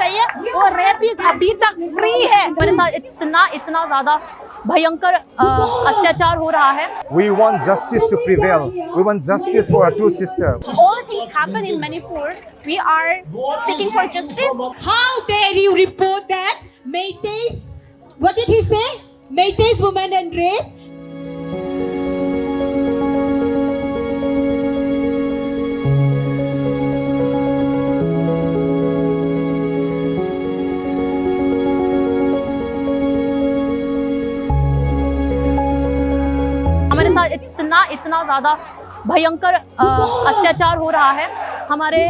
चाहिए और रेपिस्ट अभी तक फ्री है। मेरे साथ इतना ज्यादा भयंकर अत्याचार हो रहा है। We want justice to prevail. We want justice for our two sisters. All things happen in Manipur. We are seeking for justice. How dare you report that? Meiteis, what did he say? Meiteis woman and rape? हमारे साथ इतना ज्यादा भयंकर अत्याचार हो रहा है। हमारे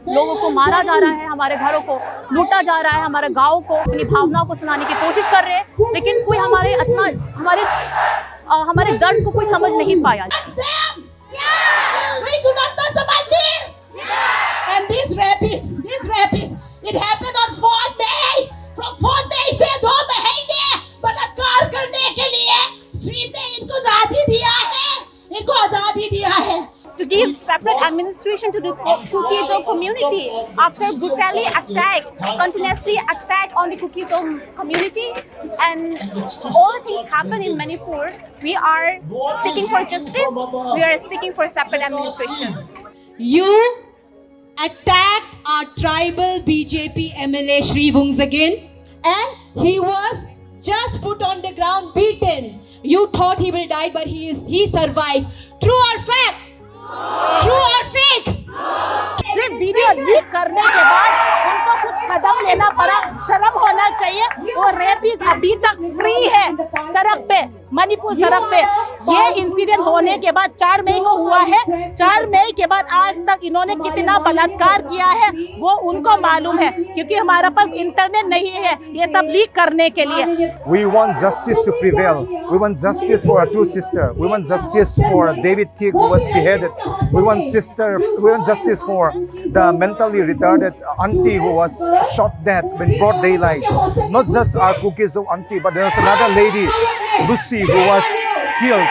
लोगों को मारा जा रहा है, हमारे घरों को लूटा जा रहा है, हमारे गाँव को अपनी भावनाओं को सुनाने की कोशिश कर रहे हैं, लेकिन कोई हमारे दर्द को कोई समझ नहीं पाया। And this rapist, it happened on 4 May. From 4 May से 2 महीने बलात्कार करने के लिए श्री ने इनको आजादी दिया है। To give separate administration to the Kuki community after continuously attack on the Kuki community, and all things happen in Manipur. We are seeking for justice. We are seeking for separate administration. You attacked our tribal BJP MLA Shri Wungs again, and he was just put on the ground beaten. You thought he will die, but he survived. True or fact? True or fake? सिर्फ video leak करने के बाद उनको कुछ कदम लेना पड़ा, शर्म होना चाहिए। और रेपिस्ट अभी तक फ्री है सड़क पे, मणिपुर सड़क पे। ये इंसिडेंट होने के बाद 4 मई को हुआ है। 4 मई के बाद आज तक इन्होंने कितना बलात्कार किया है वो उनको मालूम है, क्योंकि हमारे पास इंटरनेट नहीं है ये सब लीक करने के लिए। We want justice to prevail. We want justice for our two sisters. We want justice for David King who was beheaded. We want justice for the mentally retarded auntie who was shot dead in broad daylight. Not just our Kukis of auntie, but there was another lady, Lucy, who was killed